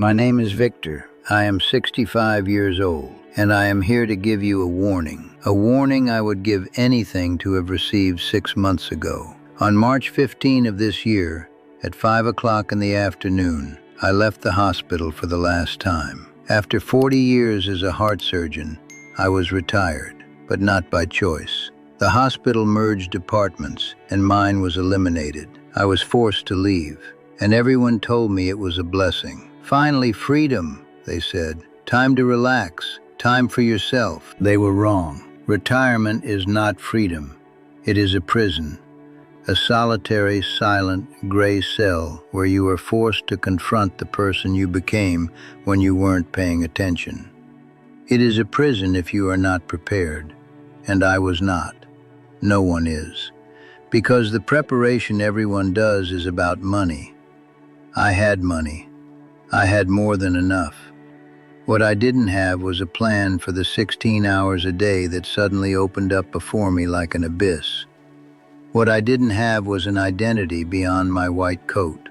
My name is Victor. I am 65 years old, and I am here to give you a warning. A warning I would give anything to have received 6 months ago. On March 15 of this year, at 5 o'clock in the afternoon, I left the hospital for the last time. After 40 years as a heart surgeon, I was retired, but not by choice. The hospital merged departments, and mine was eliminated. I was forced to leave, and everyone told me it was a blessing. Finally, freedom, they said. Time to relax, time for yourself. They were wrong. Retirement is not freedom. It is a prison, a solitary, silent, gray cell where you are forced to confront the person you became when you weren't paying attention. It is a prison if you are not prepared, and I was not. No one is. Because the preparation everyone does is about money. I had money. I had more than enough. What I didn't have was a plan for the 16 hours a day that suddenly opened up before me like an abyss. What I didn't have was an identity beyond my white coat.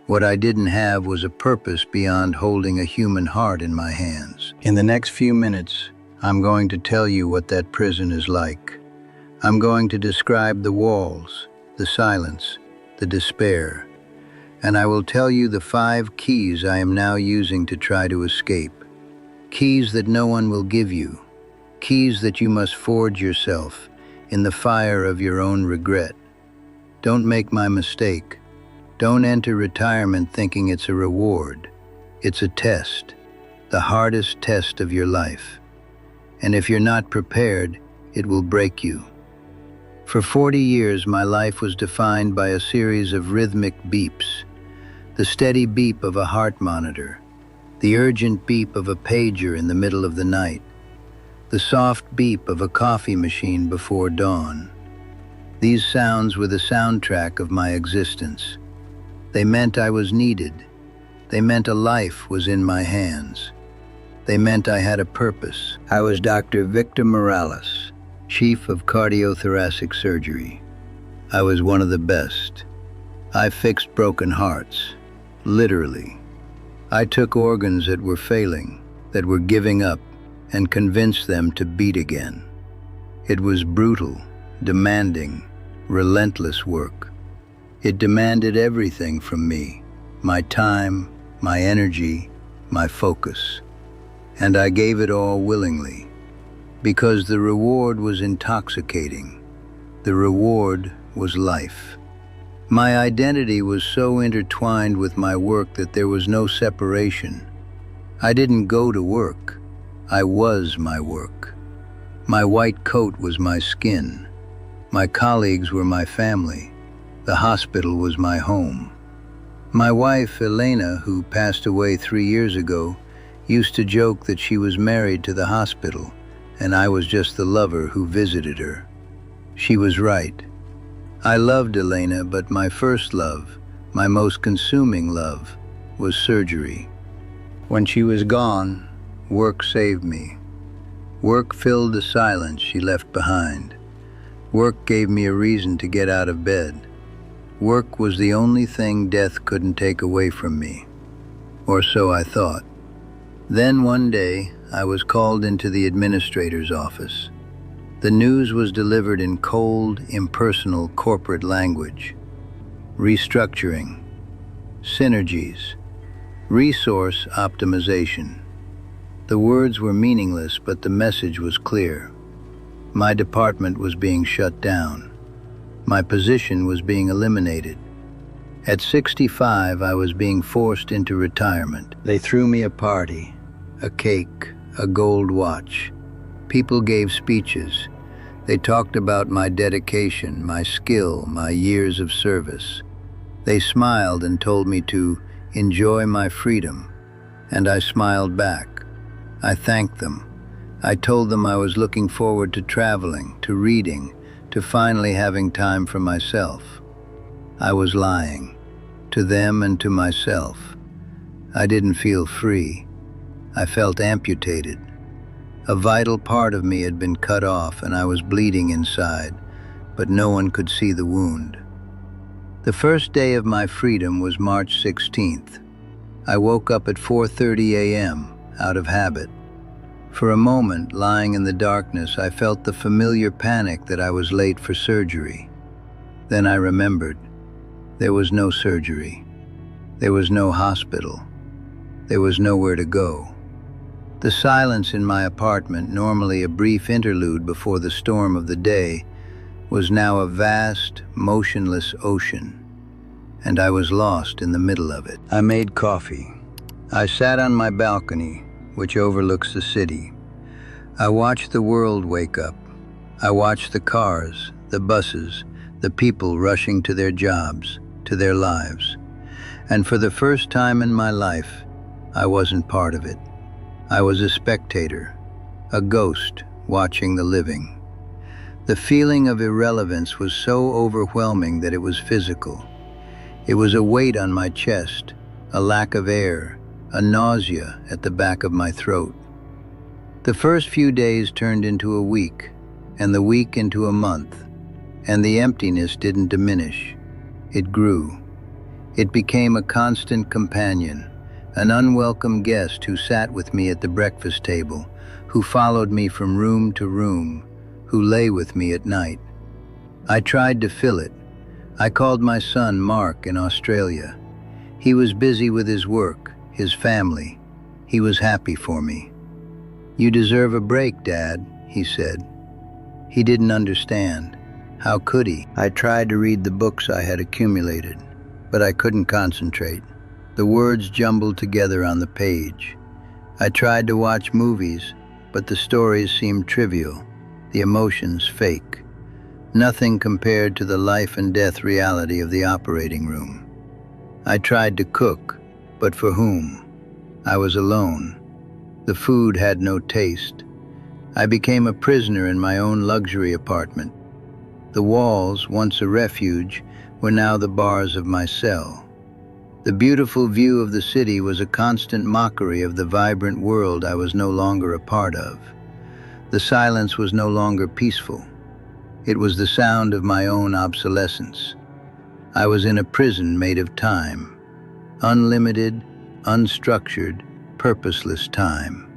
What I didn't have was a purpose beyond holding a human heart in my hands. In the next few minutes, I'm going to tell you what that prison is like. I'm going to describe the walls, the silence, the despair, and I will tell you the 5 keys I am now using to try to escape. Keys that no one will give you. Keys that you must forge yourself in the fire of your own regret. Don't make my mistake. Don't enter retirement thinking it's a reward. It's a test, the hardest test of your life. And if you're not prepared, it will break you. For 40 years, my life was defined by a series of rhythmic beeps. The steady beep of a heart monitor, the urgent beep of a pager in the middle of the night, the soft beep of a coffee machine before dawn. These sounds were the soundtrack of my existence. They meant I was needed. They meant a life was in my hands. They meant I had a purpose. I was Dr. Victor Morales, Chief of Cardiothoracic Surgery. I was one of the best. I fixed broken hearts. Literally. I took organs that were failing, that were giving up, and convinced them to beat again. It was brutal, demanding, relentless work. It demanded everything from me, my time, my energy, my focus. And I gave it all willingly, because the reward was intoxicating. The reward was life. My identity was so intertwined with my work that there was no separation. I didn't go to work. I was my work. My white coat was my skin. My colleagues were my family. The hospital was my home. My wife, Elena, who passed away 3 years ago, used to joke that she was married to the hospital, and I was just the lover who visited her. She was right. I loved Elena, but my first love, my most consuming love, was surgery. When she was gone, work saved me. Work filled the silence she left behind. Work gave me a reason to get out of bed. Work was the only thing death couldn't take away from me. Or so I thought. Then one day, I was called into the administrator's office. The news was delivered in cold, impersonal corporate language. Restructuring, synergies, resource optimization. The words were meaningless, but the message was clear. My department was being shut down. My position was being eliminated. At 65, I was being forced into retirement. They threw me a party, a cake, a gold watch. People gave speeches. They talked about my dedication, my skill, my years of service. They smiled and told me to enjoy my freedom, and I smiled back. I thanked them. I told them I was looking forward to traveling, to reading, to finally having time for myself. I was lying, to them and to myself. I didn't feel free. I felt amputated. A vital part of me had been cut off and I was bleeding inside, but no one could see the wound. The first day of my freedom was March 16th. I woke up at 4:30 a.m. out of habit. For a moment, lying in the darkness, I felt the familiar panic that I was late for surgery. Then I remembered. There was no surgery. There was no hospital. There was nowhere to go. The silence in my apartment, normally a brief interlude before the storm of the day, was now a vast, motionless ocean, and I was lost in the middle of it. I made coffee. I sat on my balcony, which overlooks the city. I watched the world wake up. I watched the cars, the buses, the people rushing to their jobs, to their lives. And for the first time in my life, I wasn't part of it. I was a spectator, a ghost watching the living. The feeling of irrelevance was so overwhelming that it was physical. It was a weight on my chest, a lack of air, a nausea at the back of my throat. The first few days turned into a week, and the week into a month, and the emptiness didn't diminish. It grew. It became a constant companion, an unwelcome guest who sat with me at the breakfast table, who followed me from room to room, who lay with me at night. I tried to fill it. I called my son Mark in Australia. He was busy with his work, his family. He was happy for me. "You deserve a break, Dad," he said. He didn't understand. How could he? I tried to read the books I had accumulated, but I couldn't concentrate. The words jumbled together on the page. I tried to watch movies, but the stories seemed trivial, the emotions fake. Nothing compared to the life and death reality of the operating room. I tried to cook, but for whom? I was alone. The food had no taste. I became a prisoner in my own luxury apartment. The walls, once a refuge, were now the bars of my cell. The beautiful view of the city was a constant mockery of the vibrant world I was no longer a part of. The silence was no longer peaceful. It was the sound of my own obsolescence. I was in a prison made of time. Unlimited, unstructured, purposeless time.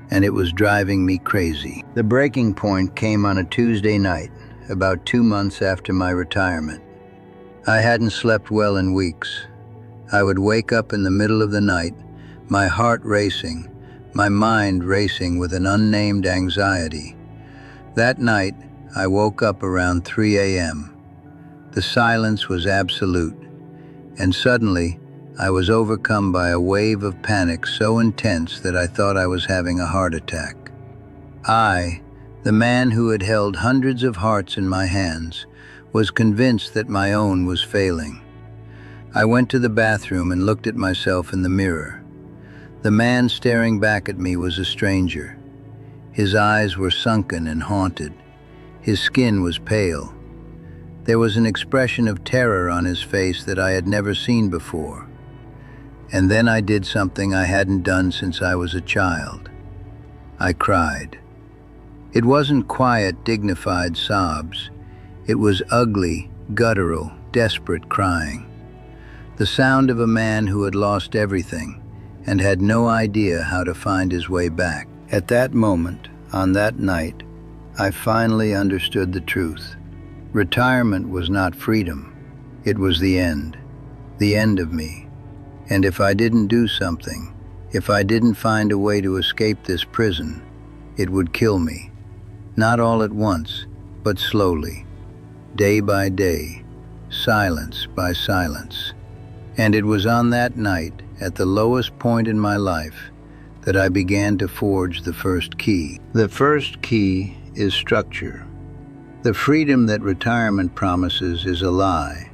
And it was driving me crazy. The breaking point came on a Tuesday night, about 2 months after my retirement. I hadn't slept well in weeks. I would wake up in the middle of the night, my heart racing, my mind racing with an unnamed anxiety. That night, I woke up around 3 a.m. The silence was absolute, and suddenly, I was overcome by a wave of panic so intense that I thought I was having a heart attack. I, the man who had held hundreds of hearts in my hands, was convinced that my own was failing. I went to the bathroom and looked at myself in the mirror. The man staring back at me was a stranger. His eyes were sunken and haunted. His skin was pale. There was an expression of terror on his face that I had never seen before. And then I did something I hadn't done since I was a child. I cried. It wasn't quiet, dignified sobs. It was ugly, guttural, desperate crying. The sound of a man who had lost everything and had no idea how to find his way back. At that moment, on that night, I finally understood the truth. Retirement was not freedom. It was the end of me. And if I didn't do something, if I didn't find a way to escape this prison, it would kill me. Not all at once, but slowly, day by day, silence by silence. And it was on that night, at the lowest point in my life, that I began to forge the first key. The first key is structure. The freedom that retirement promises is a lie,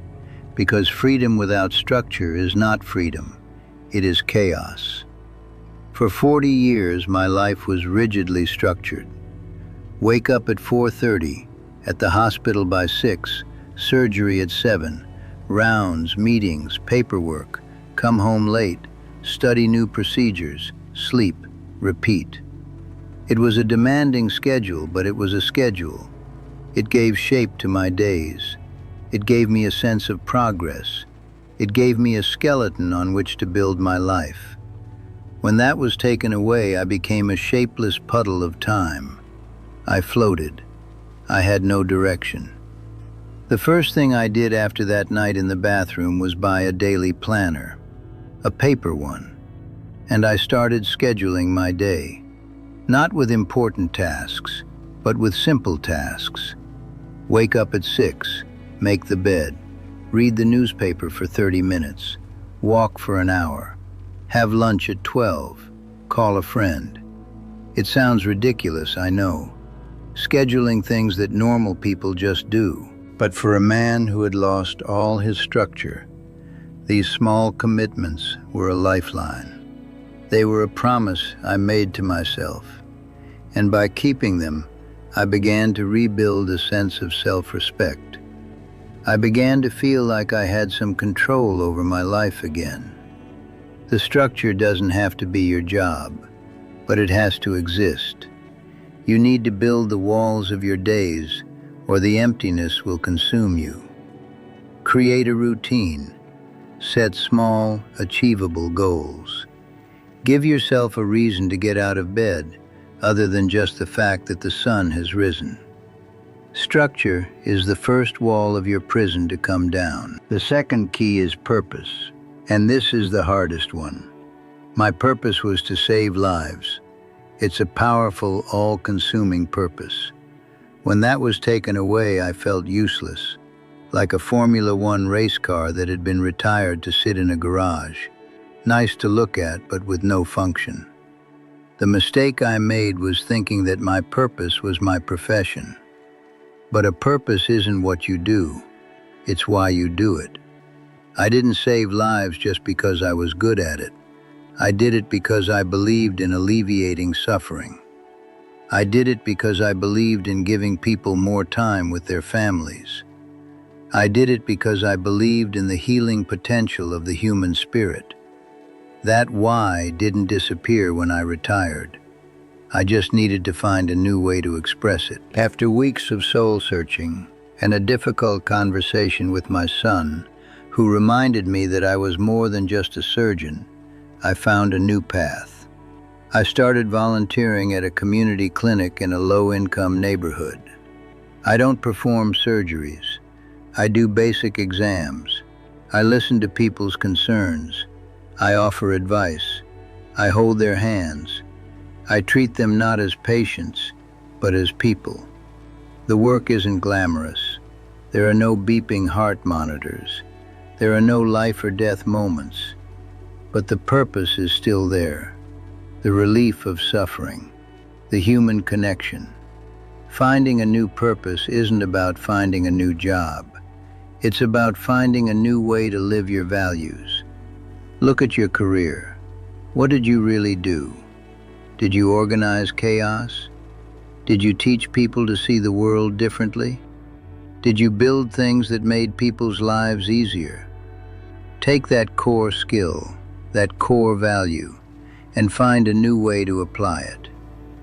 because freedom without structure is not freedom, it is chaos. For 40 years, my life was rigidly structured. Wake up at 4:30, at the hospital by 6, surgery at 7, rounds, meetings, paperwork, come home late, study new procedures, sleep, repeat. It was a demanding schedule, but it was a schedule. It gave shape to my days. It gave me a sense of progress. It gave me a skeleton on which to build my life. When that was taken away, I became a shapeless puddle of time. I floated. I had no direction. The first thing I did after that night in the bathroom was buy a daily planner, a paper one, and I started scheduling my day, not with important tasks, but with simple tasks. Wake up at 6, make the bed, read the newspaper for 30 minutes, walk for an hour, have lunch at 12, call a friend. It sounds ridiculous, I know, scheduling things that normal people just do. But for a man who had lost all his structure, these small commitments were a lifeline. They were a promise I made to myself, and by keeping them, I began to rebuild a sense of self-respect. I began to feel like I had some control over my life again. The structure doesn't have to be your job, but it has to exist. You need to build the walls of your days, or the emptiness will consume you. Create a routine. Set small, achievable goals. Give yourself a reason to get out of bed, other than just the fact that the sun has risen. Structure is the first wall of your prison to come down. The second key is purpose, and this is the hardest one. My purpose was to save lives. It's a powerful, all-consuming purpose. When that was taken away, I felt useless, like a Formula One race car that had been retired to sit in a garage. Nice to look at, but with no function. The mistake I made was thinking that my purpose was my profession. But a purpose isn't what you do, it's why you do it. I didn't save lives just because I was good at it. I did it because I believed in alleviating suffering. I did it because I believed in giving people more time with their families. I did it because I believed in the healing potential of the human spirit. That why didn't disappear when I retired. I just needed to find a new way to express it. After weeks of soul-searching and a difficult conversation with my son, who reminded me that I was more than just a surgeon, I found a new path. I started volunteering at a community clinic in a low-income neighborhood. I don't perform surgeries. I do basic exams. I listen to people's concerns. I offer advice. I hold their hands. I treat them not as patients, but as people. The work isn't glamorous. There are no beeping heart monitors. There are no life or death moments. But the purpose is still there. The relief of suffering, the human connection. Finding a new purpose isn't about finding a new job. It's about finding a new way to live your values. Look at your career. What did you really do? Did you organize chaos? Did you teach people to see the world differently? Did you build things that made people's lives easier? Take that core skill, that core value, and find a new way to apply it.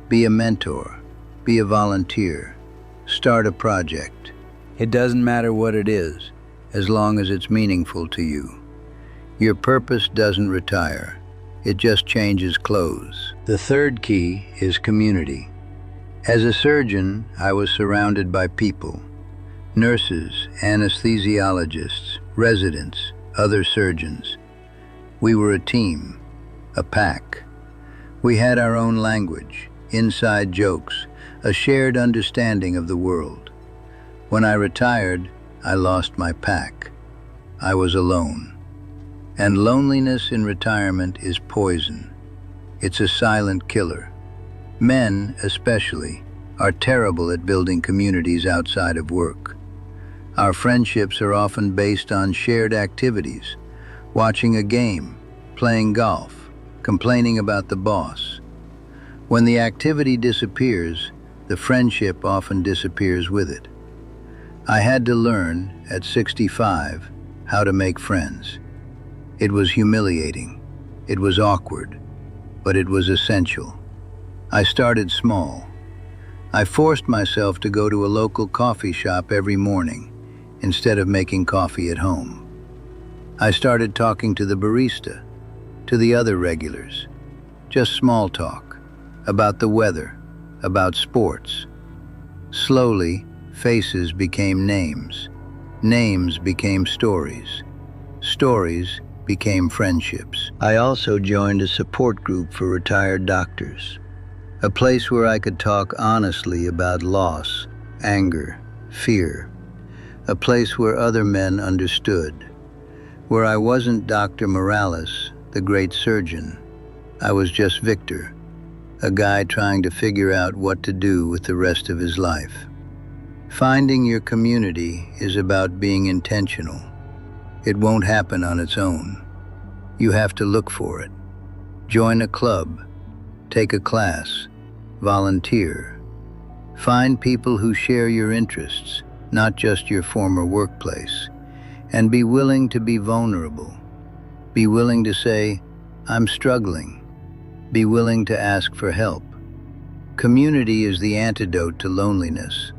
Be a mentor, be a volunteer, start a project. It doesn't matter what it is, as long as it's meaningful to you. Your purpose doesn't retire, it just changes clothes. The third key is community. As a surgeon, I was surrounded by people, nurses, anesthesiologists, residents, other surgeons. We were a team, a pack. We had our own language, inside jokes, a shared understanding of the world. When I retired, I lost my pack. I was alone. And loneliness in retirement is poison. It's a silent killer. Men, especially, are terrible at building communities outside of work. Our friendships are often based on shared activities, watching a game, playing golf, complaining about the boss. When the activity disappears, the friendship often disappears with it. I had to learn, at 65, how to make friends. It was humiliating, it was awkward, but it was essential. I started small. I forced myself to go to a local coffee shop every morning, instead of making coffee at home. I started talking to the barista, to the other regulars. Just small talk, about the weather, about sports. Slowly, faces became names. Names became stories. Stories became friendships. I also joined a support group for retired doctors. A place where I could talk honestly about loss, anger, fear. A place where other men understood. Where I wasn't Dr. Morales, the great surgeon. I was just Victor, a guy trying to figure out what to do with the rest of his life. Finding your community is about being intentional. It won't happen on its own. You have to look for it. Join a club, take a class, volunteer. Find people who share your interests, not just your former workplace, and be willing to be vulnerable. Be willing to say, "I'm struggling." Be willing to ask for help. Community is the antidote to loneliness.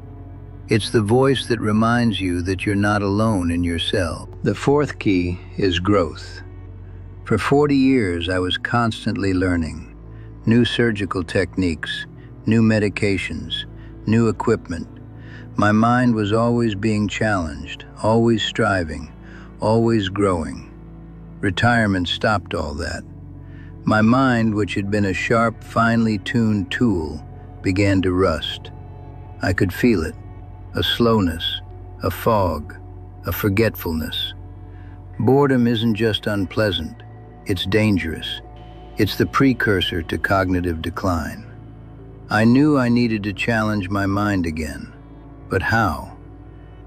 It's the voice that reminds you that you're not alone in your cell. The fourth key is growth. For 40 years, I was constantly learning. New surgical techniques, new medications, new equipment. My mind was always being challenged, always striving, always growing. Retirement stopped all that. My mind, which had been a sharp, finely tuned tool, began to rust. I could feel it, a slowness, a fog, a forgetfulness. Boredom isn't just unpleasant, it's dangerous. It's the precursor to cognitive decline. I knew I needed to challenge my mind again, but how?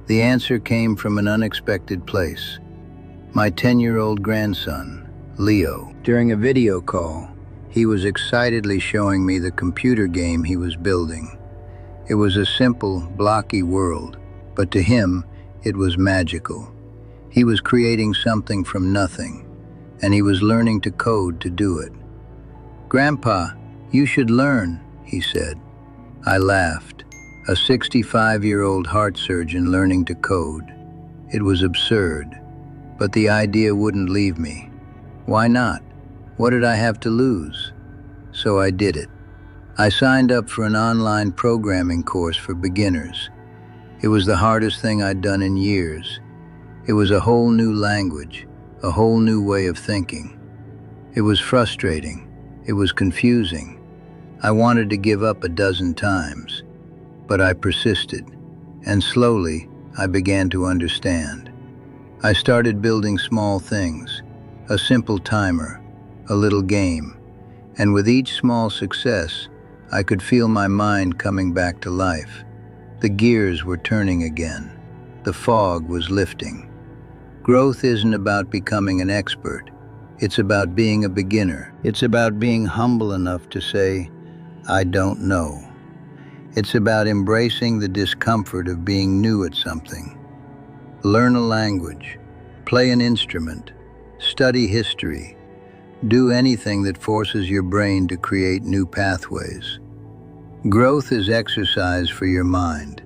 The answer came from an unexpected place. My 10-year-old grandson, Leo. During a video call, he was excitedly showing me the computer game he was building. It was a simple, blocky world, but to him, it was magical. He was creating something from nothing, and he was learning to code to do it. "Grandpa, you should learn," he said. I laughed. A 65-year-old heart surgeon learning to code. It was absurd, but the idea wouldn't leave me. Why not? What did I have to lose? So I did it. I signed up for an online programming course for beginners. It was the hardest thing I'd done in years. It was a whole new language, a whole new way of thinking. It was frustrating. It was confusing. I wanted to give up a dozen times, but I persisted, and slowly I began to understand. I started building small things. A simple timer, a little game, and with each small success, I could feel my mind coming back to life. The gears were turning again. The fog was lifting. Growth isn't about becoming an expert. It's about being a beginner. It's about being humble enough to say, "I don't know." It's about embracing the discomfort of being new at something. Learn a language, play an instrument, study history, do anything that forces your brain to create new pathways. Growth is exercise for your mind.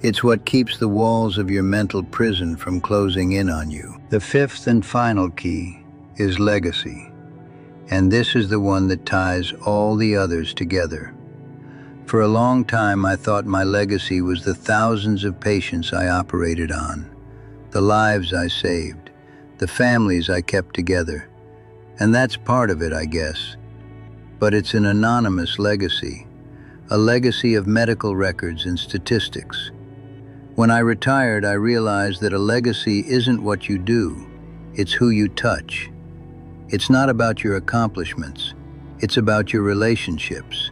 It's what keeps the walls of your mental prison from closing in on you. The fifth and final key is legacy, and this is the one that ties all the others together. For a long time, I thought my legacy was the thousands of patients I operated on, the lives I saved, the families I kept together. And that's part of it, I guess. But it's an anonymous legacy, a legacy of medical records and statistics. When I retired, I realized that a legacy isn't what you do, it's who you touch. It's not about your accomplishments, it's about your relationships.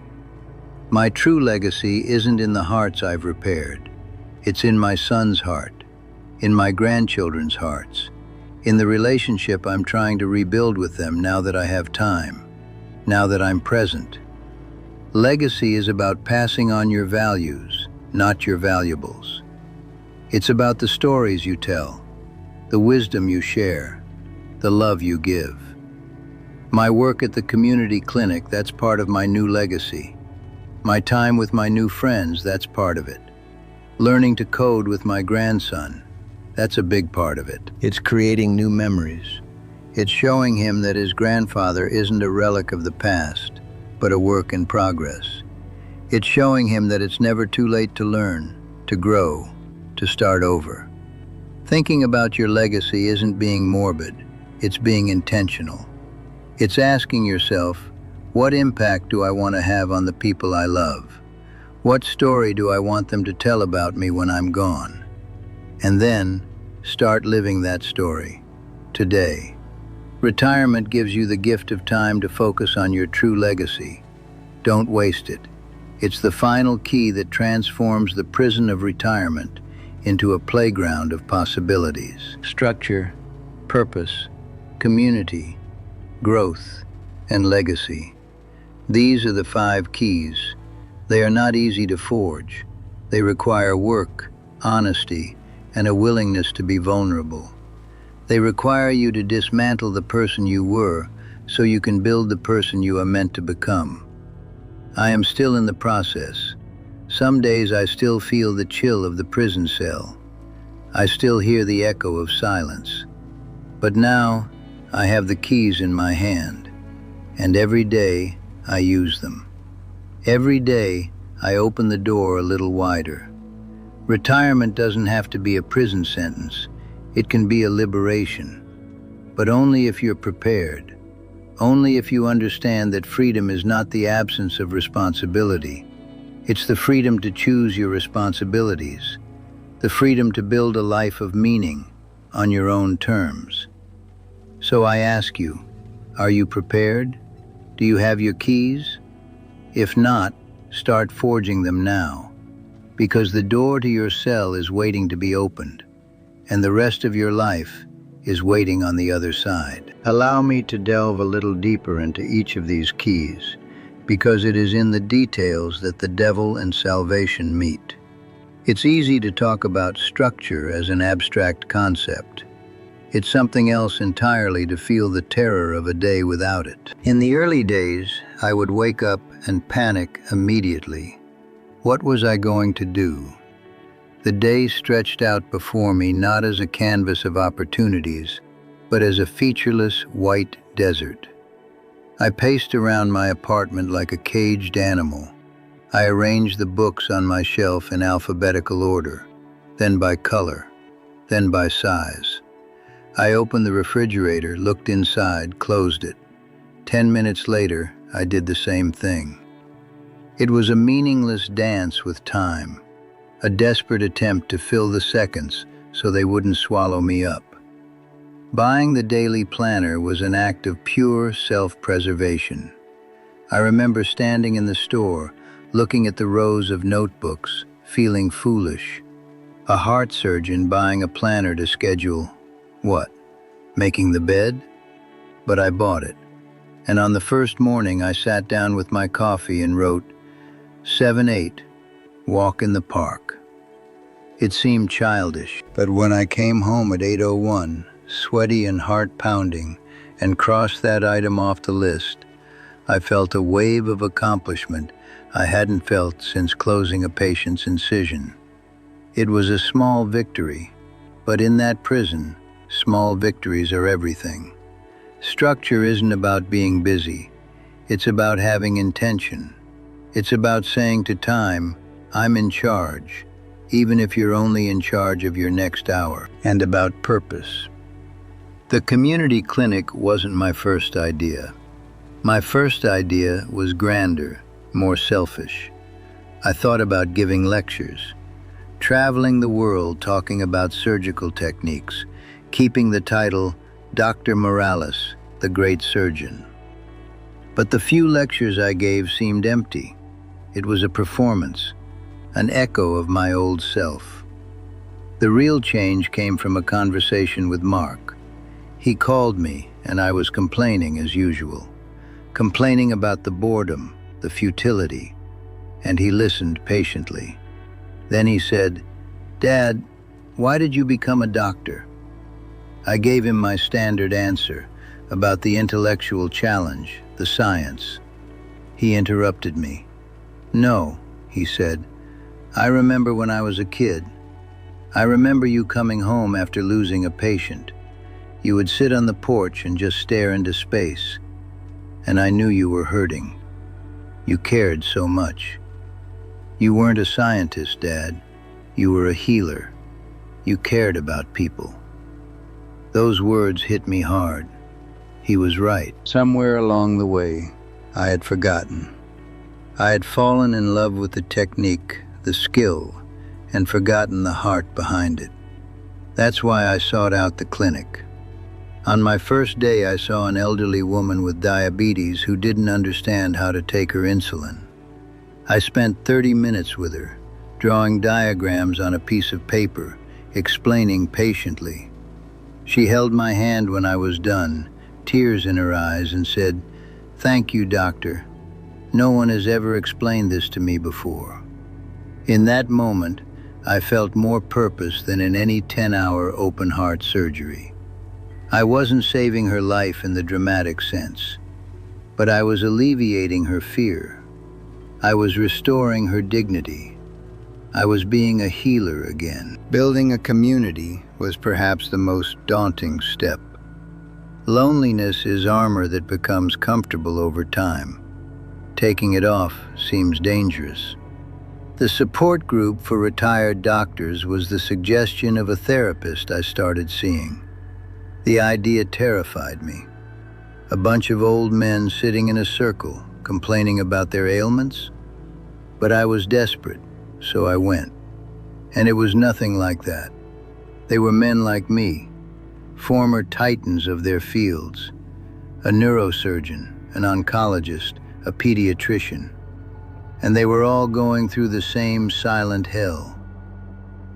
My true legacy isn't in the hearts I've repaired. It's in my son's heart, in my grandchildren's hearts, in the relationship I'm trying to rebuild with them now that I have time, now that I'm present. Legacy is about passing on your values, not your valuables. It's about the stories you tell, the wisdom you share, the love you give. My work at the community clinic, that's part of my new legacy. My time with my new friends, that's part of it. Learning to code with my grandson, That's a big part of it. It's creating new memories. It's showing him that his grandfather isn't a relic of the past, but a work in progress. It's showing him that it's never too late to learn, to grow, to start over. Thinking about your legacy isn't being morbid, it's being intentional. It's asking yourself, what impact do I want to have on the people I love? What story do I want them to tell about me when I'm gone? And then, start living that story, today. Retirement gives you the gift of time to focus on your true legacy. Don't waste it. It's the final key that transforms the prison of retirement into a playground of possibilities. Structure, purpose, community, growth, and legacy. These are the 5 keys. They are not easy to forge. They require work, honesty, and a willingness to be vulnerable. They require you to dismantle the person you were so you can build the person you are meant to become. I am still in the process. Some days I still feel the chill of the prison cell. I still hear the echo of silence. But now, I have the keys in my hand, and every day I use them. Every day I open the door a little wider. Retirement doesn't have to be a prison sentence. It can be a liberation. But only if you're prepared. Only if you understand that freedom is not the absence of responsibility. It's the freedom to choose your responsibilities. The freedom to build a life of meaning on your own terms. So I ask you, are you prepared? Do you have your keys? If not, start forging them now, because the door to your cell is waiting to be opened, and the rest of your life is waiting on the other side. Allow me to delve a little deeper into each of these keys, because it is in the details that the devil and salvation meet. It's easy to talk about structure as an abstract concept. It's something else entirely to feel the terror of a day without it. In the early days, I would wake up and panic immediately. What was I going to do? The day stretched out before me not as a canvas of opportunities, but as a featureless white desert. I paced around my apartment like a caged animal. I arranged the books on my shelf in alphabetical order, then by color, then by size. I opened the refrigerator, looked inside, closed it. 10 minutes later, I did the same thing. It was a meaningless dance with time, a desperate attempt to fill the seconds so they wouldn't swallow me up. Buying the daily planner was an act of pure self-preservation. I remember standing in the store, looking at the rows of notebooks, feeling foolish. A heart surgeon buying a planner to schedule, what? Making the bed? But I bought it. And on the first morning, I sat down with my coffee and wrote, 7-8, walk in the park. It seemed childish, but when I came home at 8:01, sweaty and heart pounding, and crossed that item off the list, I felt a wave of accomplishment I hadn't felt since closing a patient's incision. It was a small victory, but in that prison, small victories are everything. Structure isn't about being busy. It's about having intention. It's about saying to time, I'm in charge, even if you're only in charge of your next hour. And about purpose. The community clinic wasn't my first idea. My first idea was grander, more selfish. I thought about giving lectures, traveling the world talking about surgical techniques, keeping the title Dr. Morales, the Great Surgeon. But the few lectures I gave seemed empty. It was a performance, an echo of my old self. The real change came from a conversation with Mark. He called me, and I was complaining as usual, complaining about the boredom, the futility, and he listened patiently. Then he said, Dad, why did you become a doctor? I gave him my standard answer about the intellectual challenge, the science. He interrupted me. No, he said, I remember when I was a kid. I remember you coming home after losing a patient. You would sit on the porch and just stare into space, and I knew you were hurting. You cared so much. You weren't a scientist, Dad. You were a healer. You cared about people. Those words hit me hard. He was right. Somewhere along the way, I had forgotten. I had fallen in love with the technique, the skill, and forgotten the heart behind it. That's why I sought out the clinic. On my first day, I saw an elderly woman with diabetes who didn't understand how to take her insulin. I spent 30 minutes with her, drawing diagrams on a piece of paper, explaining patiently. She held my hand when I was done, tears in her eyes, and said, "Thank you, doctor. No one has ever explained this to me before." In that moment, I felt more purpose than in any 10-hour open-heart surgery. I wasn't saving her life in the dramatic sense, but I was alleviating her fear. I was restoring her dignity. I was being a healer again. Building a community was perhaps the most daunting step. Loneliness is armor that becomes comfortable over time. Taking it off seems dangerous. The support group for retired doctors was the suggestion of a therapist I started seeing. The idea terrified me. A bunch of old men sitting in a circle, complaining about their ailments? But I was desperate, so I went. And it was nothing like that. They were men like me, former titans of their fields, a neurosurgeon, an oncologist, a pediatrician. And they were all going through the same silent hell.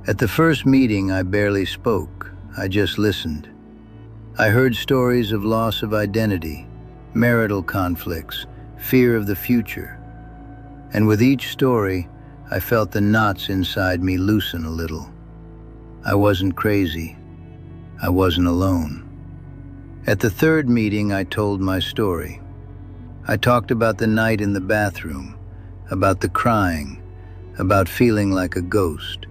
At the first meeting, I barely spoke. I just listened. I heard stories of loss of identity, marital conflicts, fear of the future. And with each story, I felt the knots inside me loosen a little. I wasn't crazy. I wasn't alone. At the third meeting, I told my story. I talked about the night in the bathroom, about the crying, about feeling like a ghost.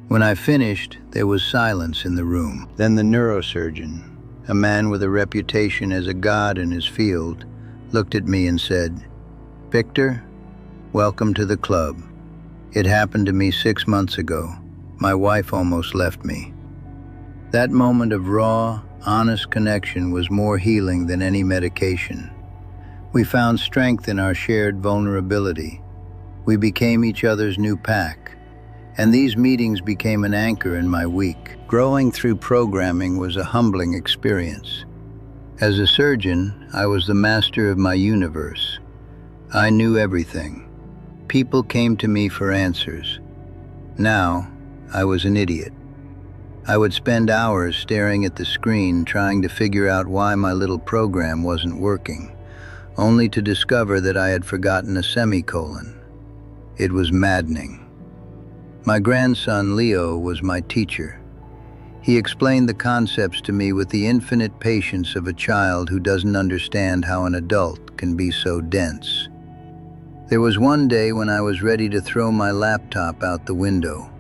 When I finished, there was silence in the room. Then the neurosurgeon, a man with a reputation as a god in his field, looked at me and said, "Victor, welcome to the club. It happened to me 6 months ago. My wife almost left me." That moment of raw, honest connection was more healing than any medication. We found strength in our shared vulnerability. We became each other's new pack, and these meetings became an anchor in my week. Growing through programming was a humbling experience. As a surgeon, I was the master of my universe. I knew everything. People came to me for answers. Now, I was an idiot. I would spend hours staring at the screen trying to figure out why my little program wasn't working, only to discover that I had forgotten a semicolon. It was maddening. My grandson, Leo, was my teacher. He explained the concepts to me with the infinite patience of a child who doesn't understand how an adult can be so dense. There was one day when I was ready to throw my laptop out the window.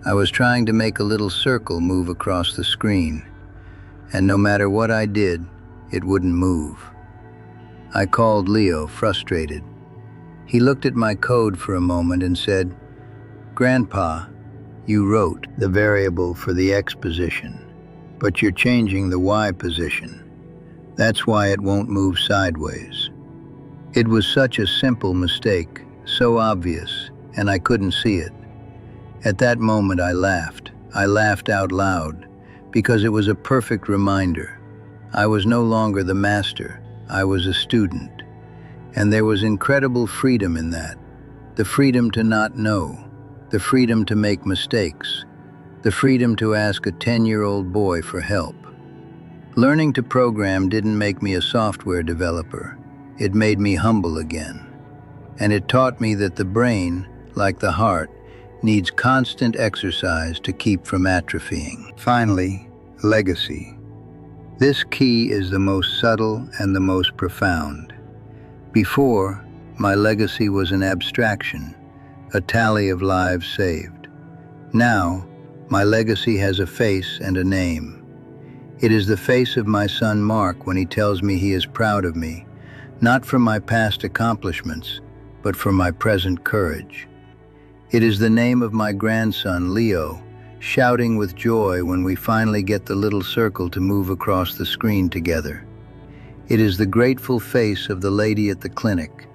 I was trying to make a little circle move across the screen, and no matter what I did, it wouldn't move. I called Leo, frustrated. He looked at my code for a moment and said, "Grandpa, you wrote the variable for the X position, but you're changing the Y position. That's why it won't move sideways." It was such a simple mistake, so obvious, and I couldn't see it. At that moment, I laughed. I laughed out loud, because it was a perfect reminder. I was no longer the master. I was a student. And there was incredible freedom in that. The freedom to not know. The freedom to make mistakes. The freedom to ask a 10-year-old boy for help. Learning to program didn't make me a software developer. It made me humble again. And it taught me that the brain, like the heart, needs constant exercise to keep from atrophying. Finally, legacy. This key is the most subtle and the most profound. Before, my legacy was an abstraction, a tally of lives saved. Now, My legacy has a face and a name. It is the face of my son Mark when he tells me he is proud of me, not for my past accomplishments, but for my present courage. It is the name of my grandson Leo, shouting with joy when we finally get the little circle to move across the screen together. It is the grateful face of the lady at the clinic.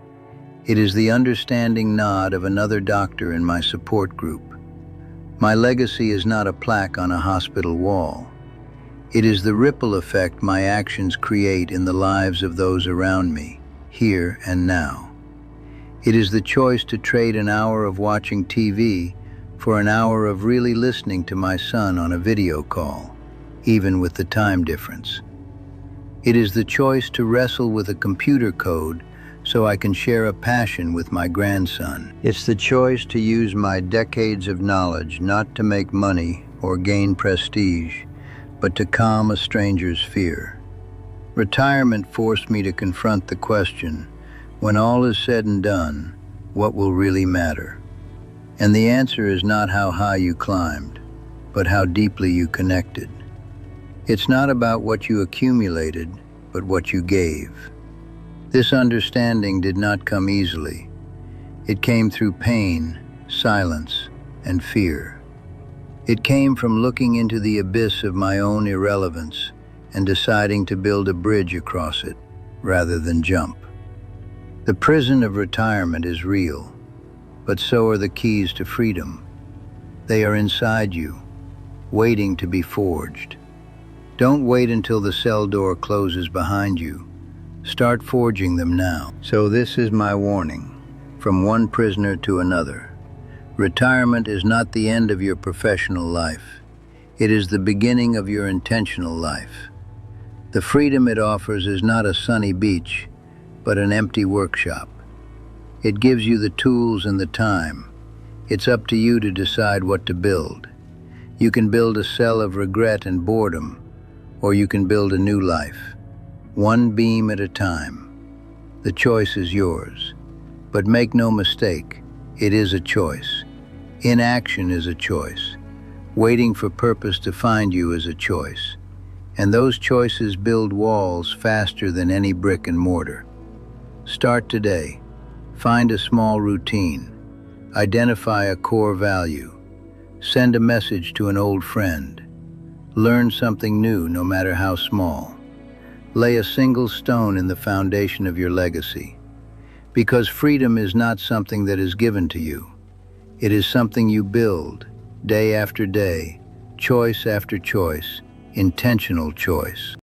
It is the understanding nod of another doctor in my support group. My legacy is not a plaque on a hospital wall. It is the ripple effect my actions create in the lives of those around me, here and now. It is the choice to trade an hour of watching TV for an hour of really listening to my son on a video call, even with the time difference. It is the choice to wrestle with a computer code so I can share a passion with my grandson. It's the choice to use my decades of knowledge not to make money or gain prestige, but to calm a stranger's fear. Retirement forced me to confront the question, when all is said and done, what will really matter? And the answer is not how high you climbed, but how deeply you connected. It's not about what you accumulated, but what you gave. This understanding did not come easily. It came through pain, silence, and fear. It came from looking into the abyss of my own irrelevance and deciding to build a bridge across it rather than jump. The prison of retirement is real, but so are the keys to freedom. They are inside you, waiting to be forged. Don't wait until the cell door closes behind you. Start forging them now. So this is my warning, from one prisoner to another. Retirement is not the end of your professional life. It is the beginning of your intentional life. The freedom it offers is not a sunny beach, but an empty workshop. It gives you the tools and the time. It's up to you to decide what to build. You can build a cell of regret and boredom, or you can build a new life, one beam at a time. The choice is yours. But make no mistake, it is a choice. Inaction is a choice. Waiting for purpose to find you is a choice. And those choices build walls faster than any brick and mortar. Start today. Find a small routine. Identify a core value. Send a message to an old friend. Learn something new, no matter how small. Lay a single stone in the foundation of your legacy. Because freedom is not something that is given to you. It is something you build, day after day, choice after choice, intentional choice.